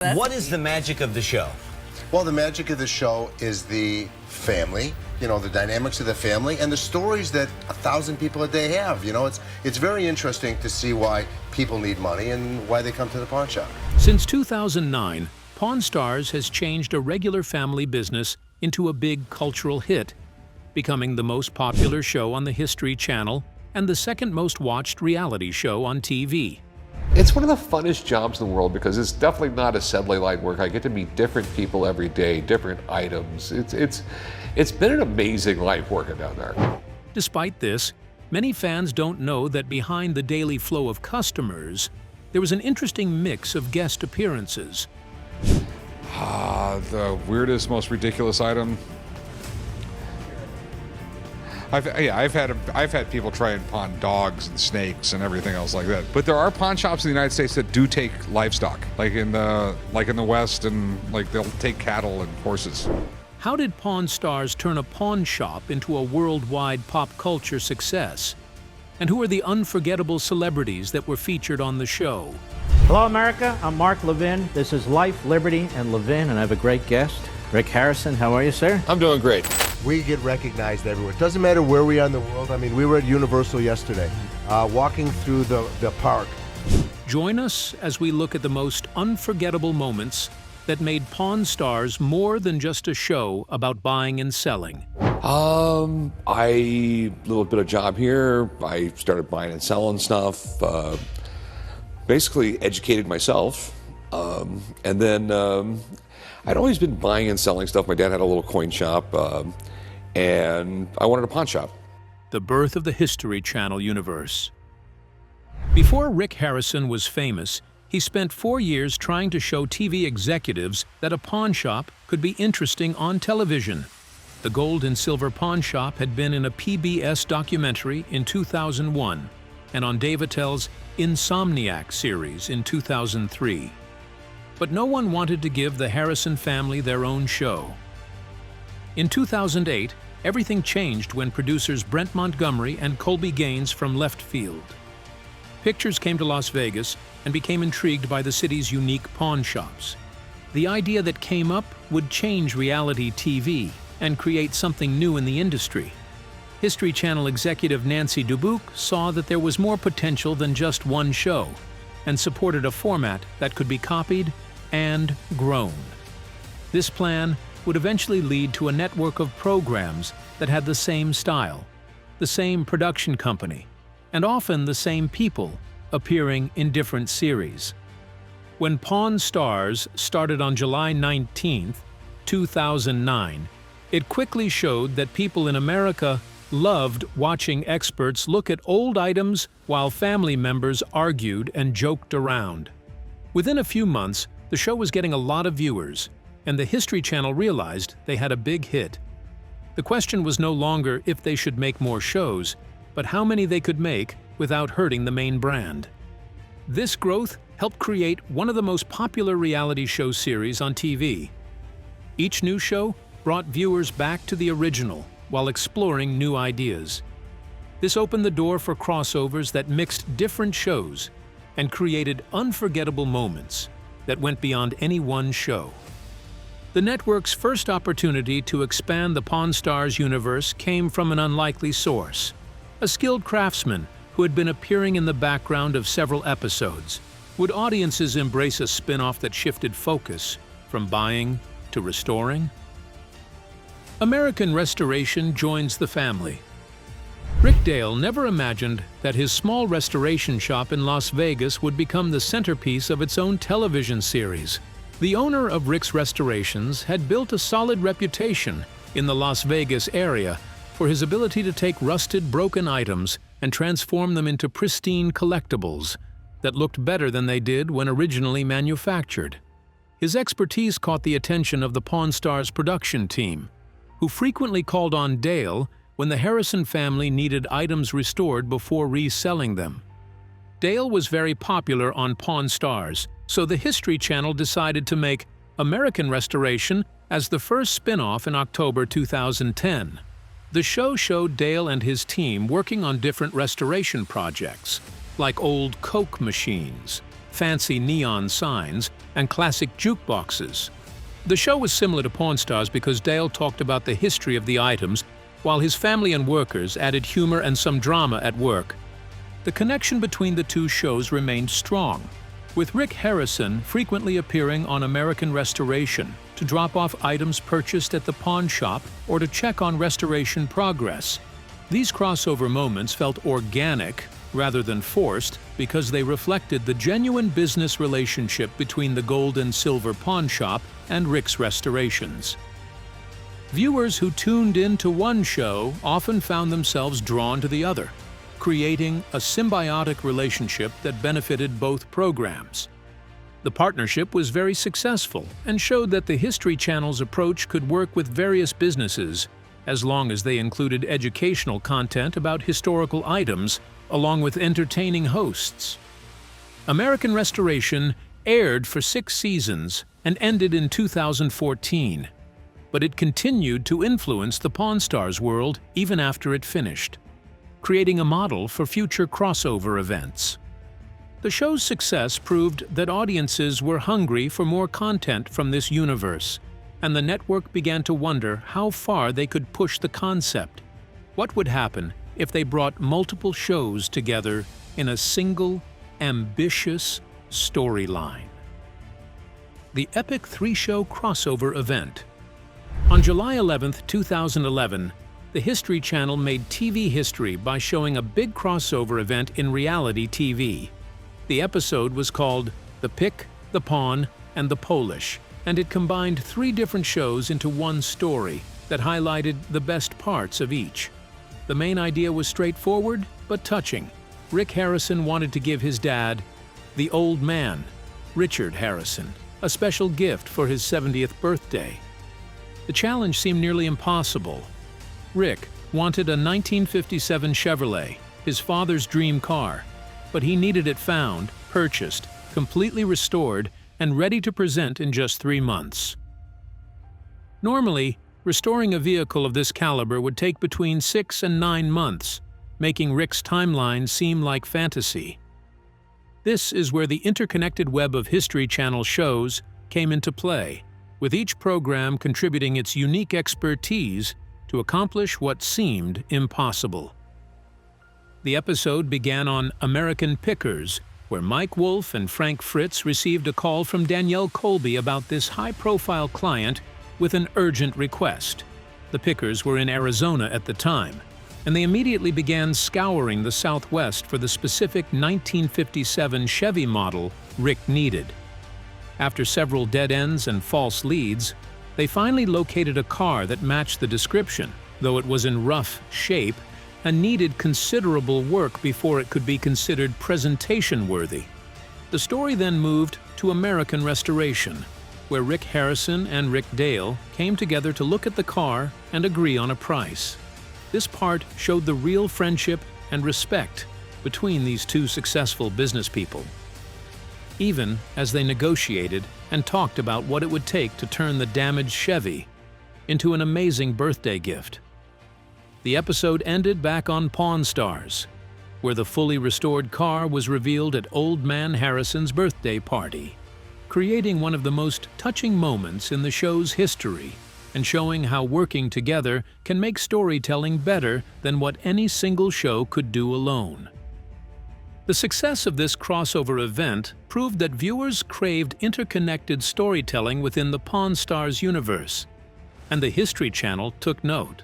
What is the magic of the show? Well, the magic of the show is the family, you know, the dynamics of the family and the stories that 1,000 people a day have. You know, it's very interesting to see why people need money and why they come to the pawn shop. Since 2009, Pawn Stars has changed a regular family business into a big cultural hit, becoming the most popular show on the History Channel and the second most watched reality show on TV. It's one of the funnest jobs in the world because it's definitely not assembly line work. I get to meet different people every day, different items. It's been an amazing life working down there. Despite this, many fans don't know that behind the daily flow of customers, there was an interesting mix of guest appearances. The weirdest, most ridiculous item. I've had people try and pawn dogs and snakes and everything else like that. But there are pawn shops in the United States that do take livestock, like in the West, and like they'll take cattle and horses. How did Pawn Stars turn a pawn shop into a worldwide pop culture success? And who are the unforgettable celebrities that were featured on the show? Hello, America. I'm Mark Levin. This is Life, Liberty, and Levin, and I have a great guest, Rick Harrison. How are you, sir? I'm doing great. We get recognized everywhere. It doesn't matter where we are in the world. I mean, we were at Universal yesterday, walking through the park. Join us as we look at the most unforgettable moments that made Pawn Stars more than just a show about buying and selling. Little bit of job here. I started buying and selling stuff. Basically educated myself, and then I'd always been buying and selling stuff. My dad had a little coin shop, and I wanted a pawn shop. The birth of the History Channel universe. Before Rick Harrison was famous, he spent 4 years trying to show TV executives that a pawn shop could be interesting on television. The Gold and Silver Pawn Shop had been in a PBS documentary in 2001 and on Dave Attell's Insomniac series in 2003. But no one wanted to give the Harrison family their own show. In 2008, everything changed when producers Brent Montgomery and Colby from Leftfield Pictures came to Las Vegas and became intrigued by the city's unique pawn shops. The idea that came up would change reality TV and create something new in the industry. History Channel executive Nancy Dubuque saw that there was more potential than just one show and supported a format that could be copied and grown. This plan would eventually lead to a network of programs that had the same style, the same production company, and often the same people appearing in different series. When Pawn Stars started on July 19, 2009, it quickly showed that people in America loved watching experts look at old items while family members argued and joked around. Within a few months, the show was getting a lot of viewers, and the History Channel realized they had a big hit. The question was no longer if they should make more shows, but how many they could make without hurting the main brand. This growth helped create one of the most popular reality show series on TV. Each new show brought viewers back to the original while exploring new ideas. This opened the door for crossovers that mixed different shows and created unforgettable moments that went beyond any one show. The network's first opportunity to expand the Pawn Stars universe came from an unlikely source, a skilled craftsman who had been appearing in the background of several episodes. Would audiences embrace a spin-off that shifted focus from buying to restoring? American Restoration joins the family. Rick Dale never imagined that his small restoration shop in Las Vegas would become the centerpiece of its own television series. The owner of Rick's Restorations had built a solid reputation in the Las Vegas area for his ability to take rusted, broken items and transform them into pristine collectibles that looked better than they did when originally manufactured. His expertise caught the attention of the Pawn Stars production team, who frequently called on Dale when the Harrison family needed items restored before reselling them. Dale was very popular on Pawn Stars, so the History Channel decided to make American Restoration as the first spin-off in October 2010. The show showed Dale and his team working on different restoration projects, like old Coke machines, fancy neon signs, and classic jukeboxes. The show was similar to Pawn Stars because Dale talked about the history of the items, while his family and workers added humor and some drama at work. The connection between the two shows remained strong, with Rick Harrison frequently appearing on American Restoration to drop off items purchased at the pawn shop or to check on restoration progress. These crossover moments felt organic rather than forced because they reflected the genuine business relationship between the gold and silver pawn shop and Rick's restorations. Viewers who tuned into one show often found themselves drawn to the other, creating a symbiotic relationship that benefited both programs. The partnership was very successful and showed that the History Channel's approach could work with various businesses as long as they included educational content about historical items along with entertaining hosts. American Restoration aired for 6 seasons and ended in 2014, but it continued to influence the Pawn Stars world even after it finished, creating a model for future crossover events. The show's success proved that audiences were hungry for more content from this universe, and the network began to wonder how far they could push the concept. What would happen if they brought multiple shows together in a single, ambitious storyline? The epic 3-show crossover event. On July 11, 2011, the History Channel made TV history by showing a big crossover event in reality TV. The episode was called The Pick, the Pawn, and the Polish, and it combined 3 different shows into one story that highlighted the best parts of each. The main idea was straightforward but touching. Rick Harrison wanted to give his dad, the old man, Richard Harrison, a special gift for his 70th birthday. The challenge seemed nearly impossible. Rick wanted a 1957 Chevrolet, his father's dream car, but he needed it found, purchased, completely restored, and ready to present in just 3 months. Normally, restoring a vehicle of this caliber would take between 6 and 9 months, making Rick's timeline seem like fantasy. This is where the interconnected web of History Channel shows came into play, with each program contributing its unique expertise to accomplish what seemed impossible. The episode began on American Pickers, where Mike Wolf and Frank Fritz received a call from Danielle Colby about this high-profile client with an urgent request. The Pickers were in Arizona at the time, and they immediately began scouring the Southwest for the specific 1957 Chevy model Rick needed. After several dead ends and false leads, they finally located a car that matched the description, though it was in rough shape and needed considerable work before it could be considered presentation-worthy. The story then moved to American Restoration, where Rick Harrison and Rick Dale came together to look at the car and agree on a price. This part showed the real friendship and respect between these two successful business people, even as they negotiated and talked about what it would take to turn the damaged Chevy into an amazing birthday gift. The episode ended back on Pawn Stars, where the fully restored car was revealed at Old Man Harrison's birthday party, creating one of the most touching moments in the show's history and showing how working together can make storytelling better than what any single show could do alone. The success of this crossover event proved that viewers craved interconnected storytelling within the Pawn Stars universe, and the History Channel took note.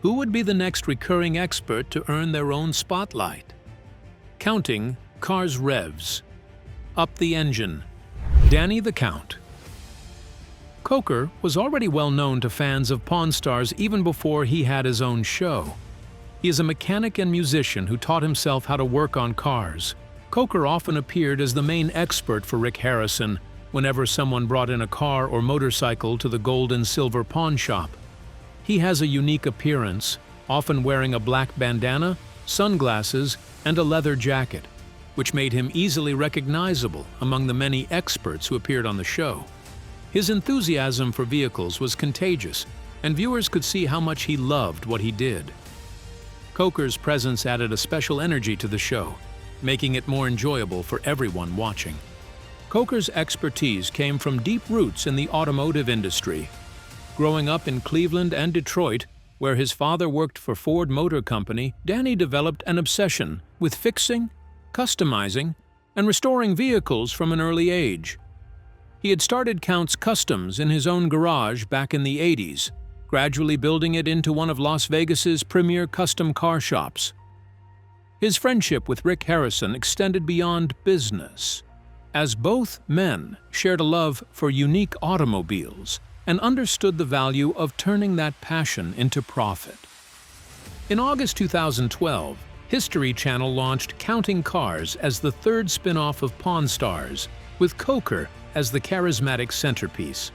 Who would be the next recurring expert to earn their own spotlight? Counting Cars Revs. Up the Engine. Danny the Count. Coker was already well known to fans of Pawn Stars even before he had his own show. He is a mechanic and musician who taught himself how to work on cars. Coker often appeared as the main expert for Rick Harrison whenever someone brought in a car or motorcycle to the gold and silver pawn shop. He has a unique appearance, often wearing a black bandana, sunglasses, and a leather jacket, which made him easily recognizable among the many experts who appeared on the show. His enthusiasm for vehicles was contagious, and viewers could see how much he loved what he did. Coker's presence added a special energy to the show, making it more enjoyable for everyone watching. Coker's expertise came from deep roots in the automotive industry. Growing up in Cleveland and Detroit, where his father worked for Ford Motor Company, Danny developed an obsession with fixing, customizing, and restoring vehicles from an early age. He had started Count's Customs in his own garage back in the 80s, gradually building it into one of Las Vegas's premier custom car shops. His friendship with Rick Harrison extended beyond business, as both men shared a love for unique automobiles and understood the value of turning that passion into profit. In August 2012, History Channel launched Counting Cars as the third spin-off of Pawn Stars, with Coker as the charismatic centerpiece.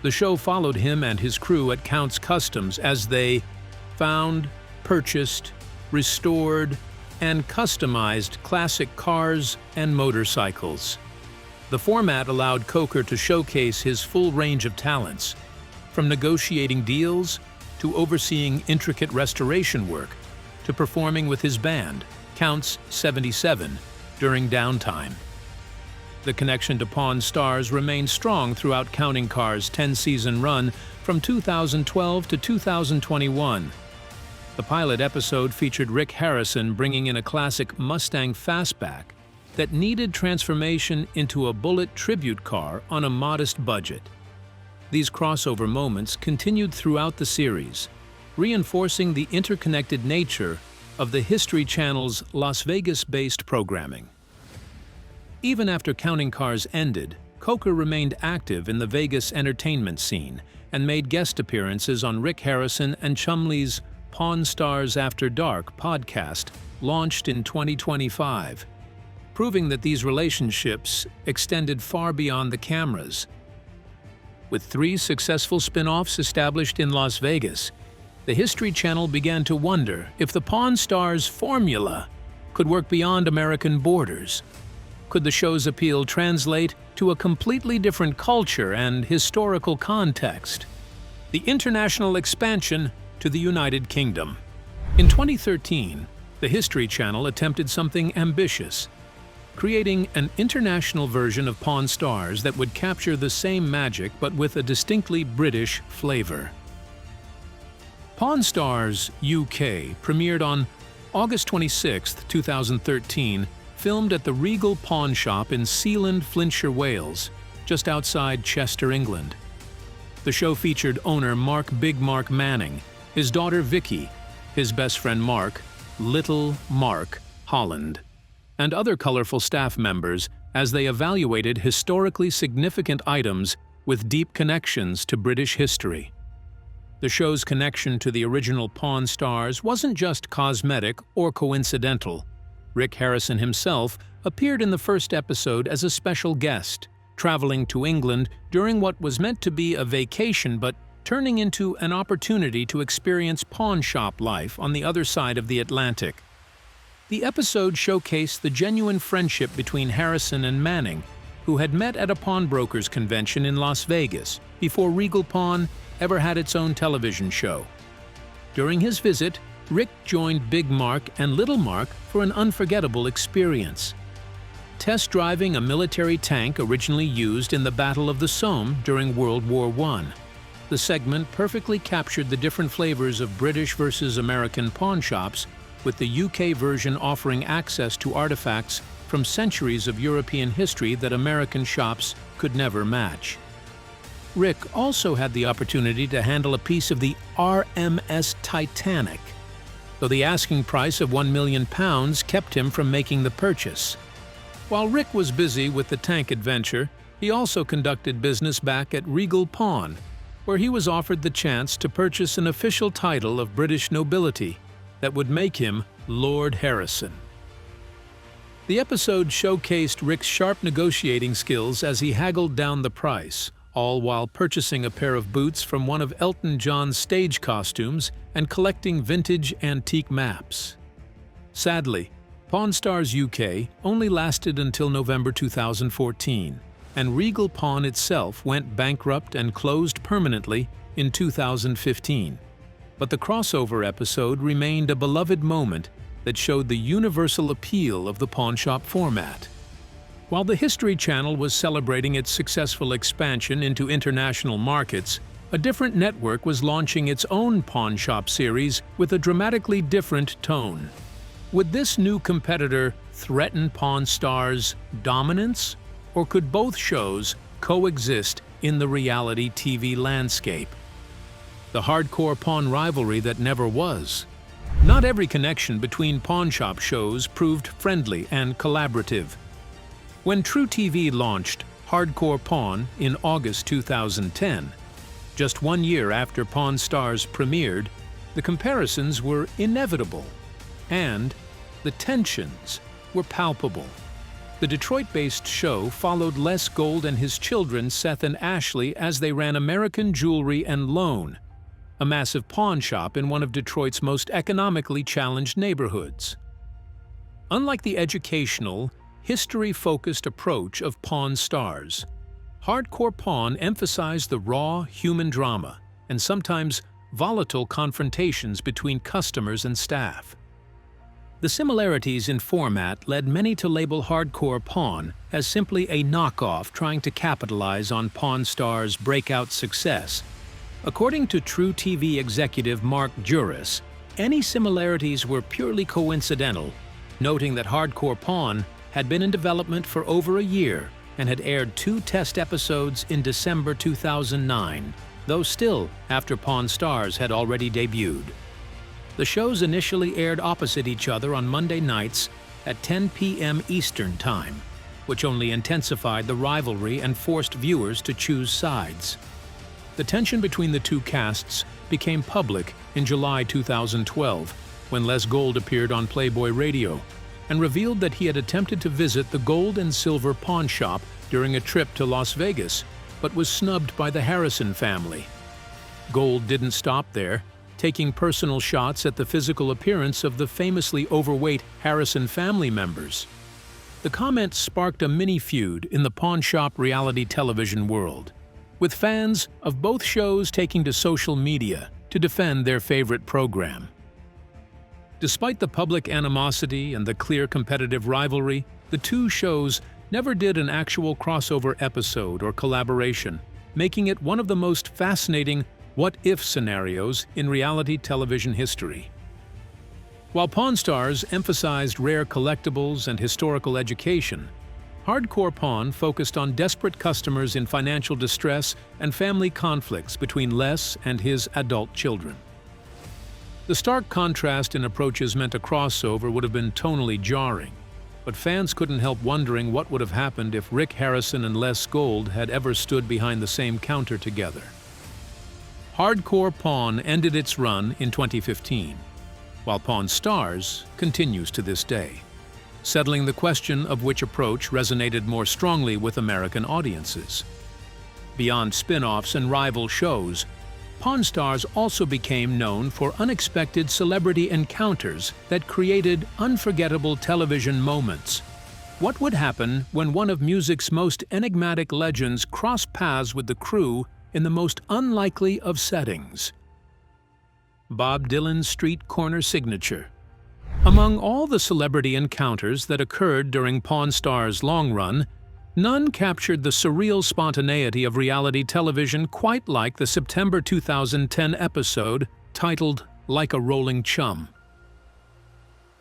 The show followed him and his crew at Count's Customs as they found, purchased, restored, and customized classic cars and motorcycles. The format allowed Coker to showcase his full range of talents, from negotiating deals to overseeing intricate restoration work to performing with his band, Counts 77, during downtime. The connection to Pawn Stars remained strong throughout Counting Cars' 10-season run from 2012 to 2021. The pilot episode featured Rick Harrison bringing in a classic Mustang Fastback that needed transformation into a bullet tribute car on a modest budget. These crossover moments continued throughout the series, reinforcing the interconnected nature of the History Channel's Las Vegas-based programming. Even after Counting Cars ended, Coker remained active in the Vegas entertainment scene and made guest appearances on Rick Harrison and Chumlee's Pawn Stars After Dark podcast, launched in 2025, proving that these relationships extended far beyond the cameras. With 3 successful spin-offs established in Las Vegas, the History Channel began to wonder if the Pawn Stars formula could work beyond American borders. Could the show's appeal translate to a completely different culture and historical context? The international expansion to the United Kingdom. In 2013, the History Channel attempted something ambitious, creating an international version of Pawn Stars that would capture the same magic but with a distinctly British flavor. Pawn Stars UK premiered on August 26, 2013, filmed at the Regal Pawn Shop in Sealand, Flintshire, Wales, just outside Chester, England. The show featured owner Big Mark Manning, his daughter Vicky, his best friend Mark, Little Mark Holland, and other colorful staff members as they evaluated historically significant items with deep connections to British history. The show's connection to the original Pawn Stars wasn't just cosmetic or coincidental. Rick Harrison himself appeared in the first episode as a special guest, traveling to England during what was meant to be a vacation but turning into an opportunity to experience pawn shop life on the other side of the Atlantic. The episode showcased the genuine friendship between Harrison and Manning, who had met at a pawnbrokers convention in Las Vegas before Regal Pawn ever had its own television show. During his visit, Rick joined Big Mark and Little Mark for an unforgettable experience. Test driving a military tank originally used in the Battle of the Somme during World War I. The segment perfectly captured the different flavors of British versus American pawn shops, with the UK version offering access to artifacts from centuries of European history that American shops could never match. Rick also had the opportunity to handle a piece of the RMS Titanic, though the asking price of £1 million kept him from making the purchase. While Rick was busy with the tank adventure, he also conducted business back at Regal Pawn, where he was offered the chance to purchase an official title of British nobility that would make him Lord Harrison. The episode showcased Rick's sharp negotiating skills as he haggled down the price, all while purchasing a pair of boots from one of Elton John's stage costumes and collecting vintage antique maps. Sadly, Pawn Stars UK only lasted until November 2014, and Regal Pawn itself went bankrupt and closed permanently in 2015. But the crossover episode remained a beloved moment that showed the universal appeal of the pawnshop format. While the History Channel was celebrating its successful expansion into international markets, a different network was launching its own pawn shop series with a dramatically different tone. Would this new competitor threaten Pawn Stars' dominance, or could both shows coexist in the reality TV landscape? The hardcore pawn rivalry that never was. Not every connection between pawn shop shows proved friendly and collaborative. When True TV launched Hardcore Pawn in August 2010, just 1 year after Pawn Stars premiered, the comparisons were inevitable, and the tensions were palpable. The Detroit-based show followed Les Gold and his children Seth and Ashley as they ran American Jewelry and Loan, a massive pawn shop in one of Detroit's most economically challenged neighborhoods. Unlike the educational, history-focused approach of Pawn Stars, Hardcore Pawn emphasized the raw human drama and sometimes volatile confrontations between customers and staff. The similarities in format led many to label Hardcore Pawn as simply a knockoff trying to capitalize on Pawn Stars' breakout success. According to True TV executive Mark Juris, any similarities were purely coincidental, noting that Hardcore Pawn had been in development for over a year and had aired 2 test episodes in December 2009, though still after Pawn Stars had already debuted. The shows initially aired opposite each other on Monday nights at 10 p.m. Eastern Time, which only intensified the rivalry and forced viewers to choose sides. The tension between the two casts became public in July 2012 when Les Gold appeared on Playboy Radio and revealed that he had attempted to visit the gold and silver pawn shop during a trip to Las Vegas, but was snubbed by the Harrison family. Gold didn't stop there, taking personal shots at the physical appearance of the famously overweight Harrison family members. The comment sparked a mini-feud in the pawn shop reality television world, with fans of both shows taking to social media to defend their favorite program. Despite the public animosity and the clear competitive rivalry, the two shows never did an actual crossover episode or collaboration, making it one of the most fascinating what-if scenarios in reality television history. While Pawn Stars emphasized rare collectibles and historical education, Hardcore Pawn focused on desperate customers in financial distress and family conflicts between Les and his adult children. The stark contrast in approaches meant a crossover would have been tonally jarring, but fans couldn't help wondering what would have happened if Rick Harrison and Les Gold had ever stood behind the same counter together. Hardcore Pawn ended its run in 2015, while Pawn Stars continues to this day, settling the question of which approach resonated more strongly with American audiences. Beyond spin-offs and rival shows, Pawn Stars also became known for unexpected celebrity encounters that created unforgettable television moments. What would happen when one of music's most enigmatic legends crossed paths with the crew in the most unlikely of settings? Bob Dylan's street corner signature. Among all the celebrity encounters that occurred during Pawn Stars' long run, none captured the surreal spontaneity of reality television quite like the September 2010 episode titled Like a Rolling Chum.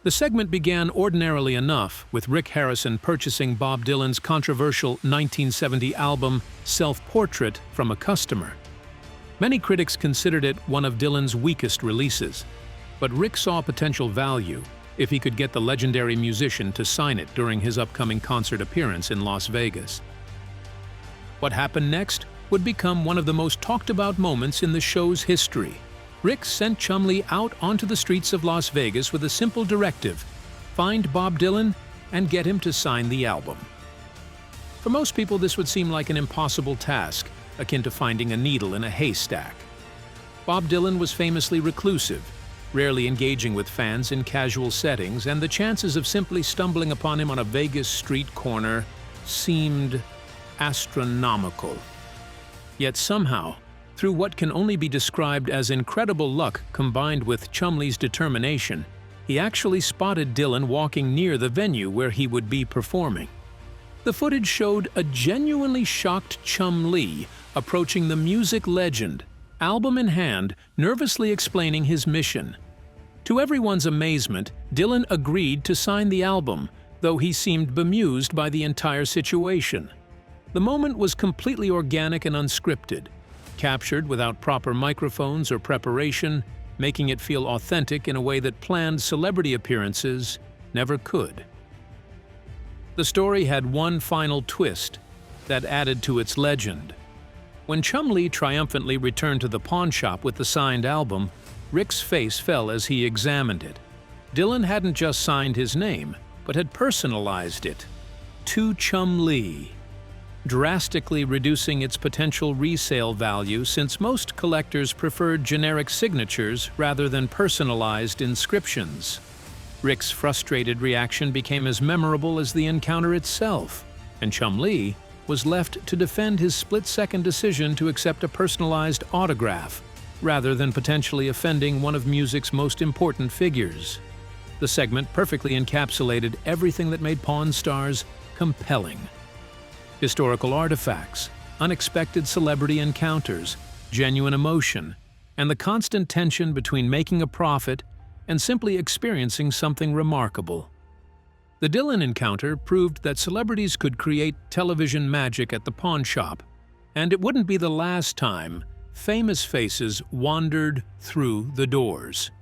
The segment began ordinarily enough, with Rick Harrison purchasing Bob Dylan's controversial 1970 album Self-Portrait from a customer. Many critics considered it one of Dylan's weakest releases, but Rick saw potential value if he could get the legendary musician to sign it during his upcoming concert appearance in Las Vegas. What happened next would become one of the most talked-about moments in the show's history. Rick sent Chumlee out onto the streets of Las Vegas with a simple directive: find Bob Dylan and get him to sign the album. For most people, this would seem like an impossible task, akin to finding a needle in a haystack. Bob Dylan was famously reclusive, rarely engaging with fans in casual settings, and the chances of simply stumbling upon him on a Vegas street corner seemed astronomical. Yet somehow, through what can only be described as incredible luck combined with Chumlee's determination, he actually spotted Dylan walking near the venue where he would be performing. The footage showed a genuinely shocked Chum Lee approaching the music legend, album in hand, nervously explaining his mission. To everyone's amazement, Dylan agreed to sign the album, though he seemed bemused by the entire situation. The moment was completely organic and unscripted, captured without proper microphones or preparation, making it feel authentic in a way that planned celebrity appearances never could. The story had one final twist that added to its legend. When Chum Lee triumphantly returned to the pawn shop with the signed album, Rick's face fell as he examined it. Dylan hadn't just signed his name, but had personalized it to Chum Lee, drastically reducing its potential resale value since most collectors preferred generic signatures rather than personalized inscriptions. Rick's frustrated reaction became as memorable as the encounter itself, and Chum Lee was left to defend his split-second decision to accept a personalized autograph, rather than potentially offending one of music's most important figures. The segment perfectly encapsulated everything that made Pawn Stars compelling. Historical artifacts, unexpected celebrity encounters, genuine emotion, and the constant tension between making a profit and simply experiencing something remarkable. The Dylan encounter proved that celebrities could create television magic at the pawn shop, and it wouldn't be the last time famous faces wandered through the doors.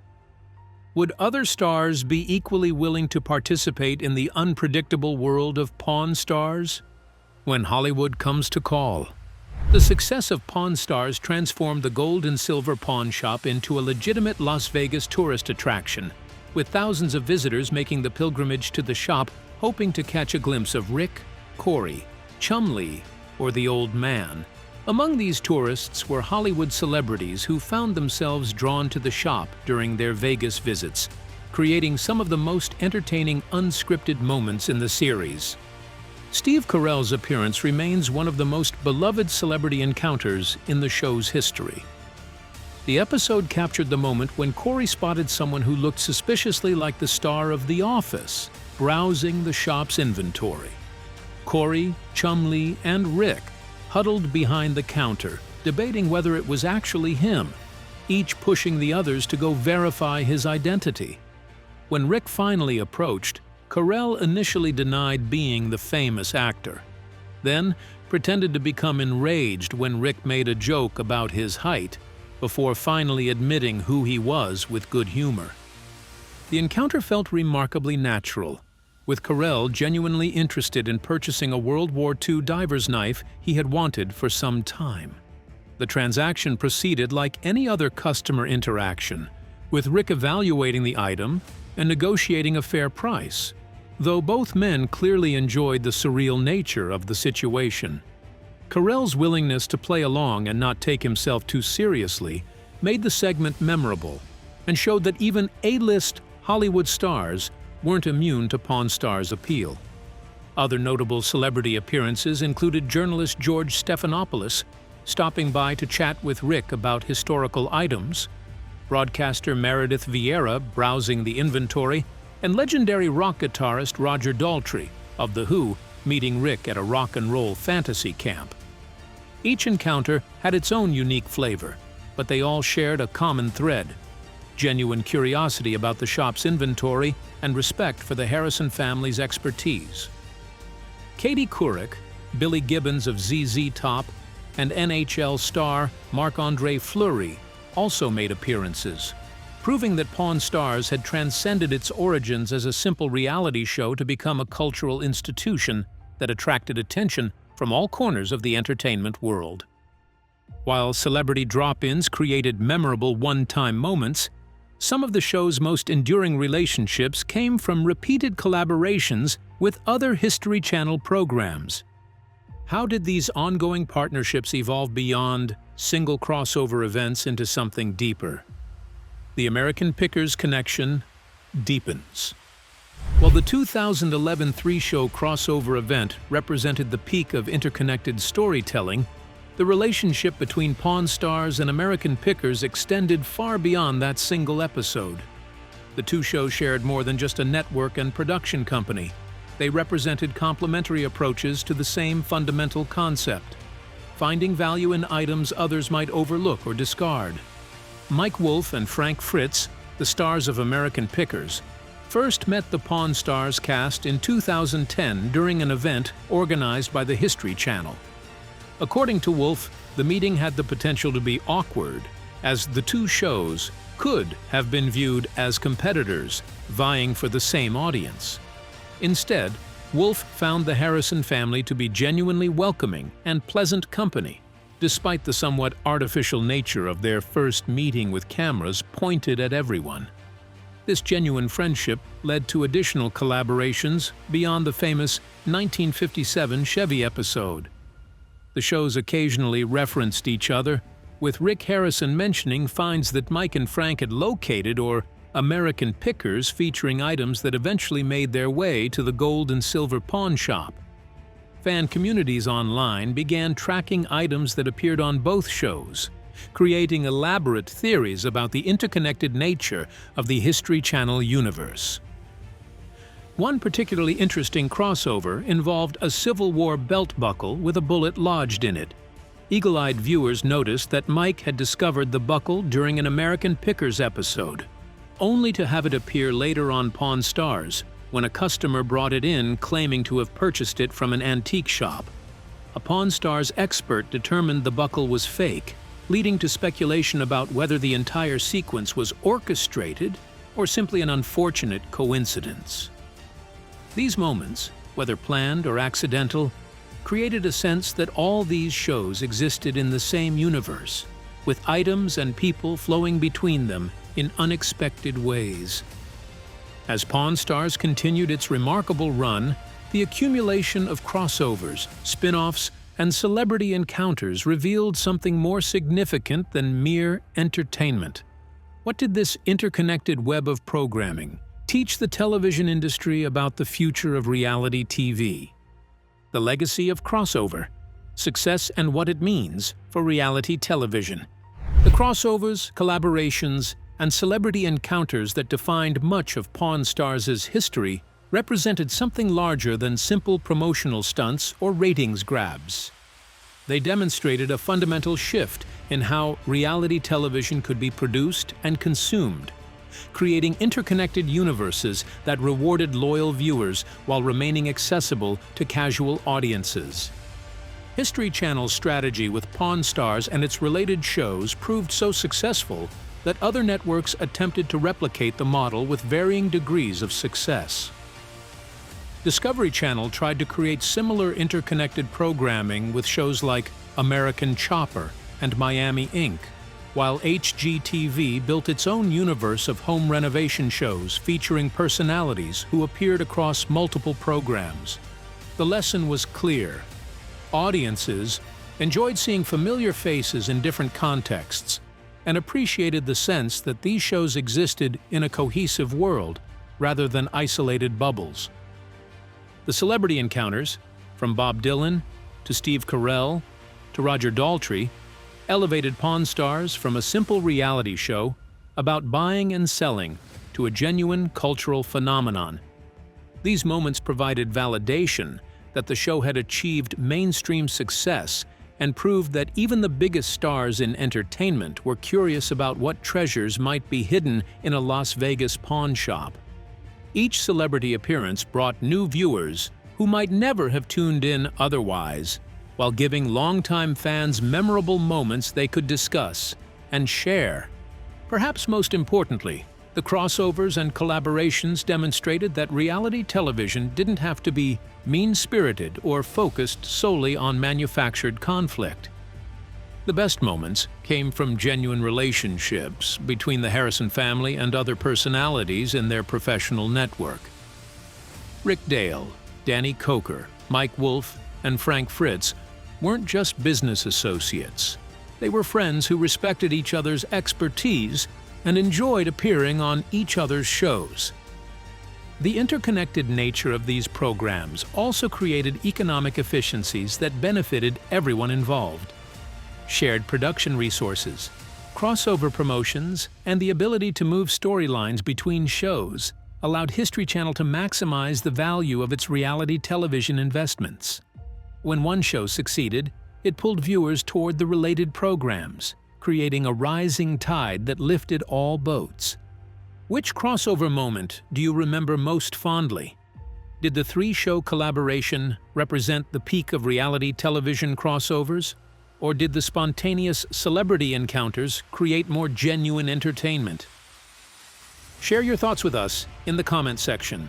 Would other stars be equally willing to participate in the unpredictable world of Pawn Stars? When Hollywood comes to call. The success of Pawn Stars transformed the gold and silver pawn shop into a legitimate Las Vegas tourist attraction, with thousands of visitors making the pilgrimage to the shop hoping to catch a glimpse of Rick, Corey, Chum Lee, or the Old Man. Among these tourists were Hollywood celebrities who found themselves drawn to the shop during their Vegas visits, creating some of the most entertaining unscripted moments in the series. Steve Carell's appearance remains one of the most beloved celebrity encounters in the show's history. The episode captured the moment when Corey spotted someone who looked suspiciously like the star of The Office, browsing the shop's inventory. Corey, Chum Lee, and Rick huddled behind the counter, debating whether it was actually him, each pushing the others to go verify his identity. When Rick finally approached, Carell initially denied being the famous actor, then pretended to become enraged when Rick made a joke about his height, before finally admitting who he was with good humor. The encounter felt remarkably natural, with Carell genuinely interested in purchasing a World War II diver's knife he had wanted for some time. The transaction proceeded like any other customer interaction, with Rick evaluating the item and negotiating a fair price, though both men clearly enjoyed the surreal nature of the situation. Carell's willingness to play along and not take himself too seriously made the segment memorable and showed that even A-list Hollywood stars weren't immune to Pawn Stars' appeal. Other notable celebrity appearances included journalist George Stephanopoulos stopping by to chat with Rick about historical items, broadcaster Meredith Vieira browsing the inventory, and legendary rock guitarist Roger Daltrey of The Who meeting Rick at a rock and roll fantasy camp. Each encounter had its own unique flavor, but they all shared a common thread: genuine curiosity about the shop's inventory and respect for the Harrison family's expertise. Katie Couric, Billy Gibbons of ZZ Top, and NHL star Marc-Andre Fleury also made appearances, proving that Pawn Stars had transcended its origins as a simple reality show to become a cultural institution that attracted attention from all corners of the entertainment world. While celebrity drop-ins created memorable one-time moments, some of the show's most enduring relationships came from repeated collaborations with other History Channel programs. How did these ongoing partnerships evolve beyond single crossover events into something deeper? The American Pickers connection deepens. While the 2011 three-show crossover event represented the peak of interconnected storytelling, the relationship between Pawn Stars and American Pickers extended far beyond that single episode. The two shows shared more than just a network and production company. they represented complementary approaches to the same fundamental concept, finding value in items others might overlook or discard. Mike Wolfe and Frank Fritz, the stars of American Pickers, first met the Pawn Stars cast in 2010 during an event organized by the History Channel. According to Wolfe, the meeting had the potential to be awkward, as the two shows could have been viewed as competitors vying for the same audience. Instead, Wolfe found the Harrison family to be genuinely welcoming and pleasant company, despite the somewhat artificial nature of their first meeting with cameras pointed at everyone. This genuine friendship led to additional collaborations beyond the famous 1957 Chevy episode. The shows occasionally referenced each other, with Rick Harrison mentioning finds that Mike and Frank had located or American Pickers featuring items that eventually made their way to the gold and silver pawn shop. Fan communities online began tracking items that appeared on both shows, creating elaborate theories about the interconnected nature of the History Channel universe. One particularly interesting crossover involved a Civil War belt buckle with a bullet lodged in it. Eagle-eyed viewers noticed that Mike had discovered the buckle during an American Pickers episode, only to have it appear later on Pawn Stars when a customer brought it in claiming to have purchased it from an antique shop. A Pawn Stars expert determined the buckle was fake, leading to speculation about whether the entire sequence was orchestrated or simply an unfortunate coincidence. These moments, whether planned or accidental, created a sense that all these shows existed in the same universe, with items and people flowing between them in unexpected ways. As Pawn Stars continued its remarkable run, the accumulation of crossovers, spin-offs, and celebrity encounters revealed something more significant than mere entertainment. What did this interconnected web of programming teach the television industry about the future of reality TV? The legacy of crossover, success and what it means for reality television. The crossovers, collaborations, and celebrity encounters that defined much of Pawn Stars' history represented something larger than simple promotional stunts or ratings grabs. They demonstrated a fundamental shift in how reality television could be produced and consumed, creating interconnected universes that rewarded loyal viewers while remaining accessible to casual audiences. History Channel's strategy with Pawn Stars and its related shows proved so successful that other networks attempted to replicate the model with varying degrees of success. Discovery Channel tried to create similar interconnected programming with shows like American Chopper and Miami Inc., while HGTV built its own universe of home renovation shows featuring personalities who appeared across multiple programs. The lesson was clear. Audiences enjoyed seeing familiar faces in different contexts and appreciated the sense that these shows existed in a cohesive world rather than isolated bubbles. The celebrity encounters, from Bob Dylan to Steve Carell to Roger Daltrey, elevated Pawn Stars from a simple reality show about buying and selling to a genuine cultural phenomenon. These moments provided validation that the show had achieved mainstream success and proved that even the biggest stars in entertainment were curious about what treasures might be hidden in a Las Vegas pawn shop. Each celebrity appearance brought new viewers who might never have tuned in otherwise, while giving longtime fans memorable moments they could discuss and share. Perhaps most importantly, the crossovers and collaborations demonstrated that reality television didn't have to be mean-spirited or focused solely on manufactured conflict. The best moments came from genuine relationships between the Harrison family and other personalities in their professional network. Rick Dale, Danny Coker, Mike Wolfe, and Frank Fritz weren't just business associates. They were friends who respected each other's expertise and enjoyed appearing on each other's shows. The interconnected nature of these programs also created economic efficiencies that benefited everyone involved. Shared production resources, crossover promotions, and the ability to move storylines between shows allowed History Channel to maximize the value of its reality television investments. When one show succeeded, it pulled viewers toward the related programs, creating a rising tide that lifted all boats. Which crossover moment do you remember most fondly? Did the three-show collaboration represent the peak of reality television crossovers? Or did the spontaneous celebrity encounters create more genuine entertainment? Share your thoughts with us in the comment section.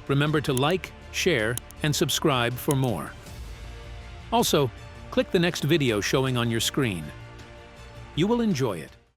Remember to like, share, and subscribe for more. Also, click the next video showing on your screen. You will enjoy it.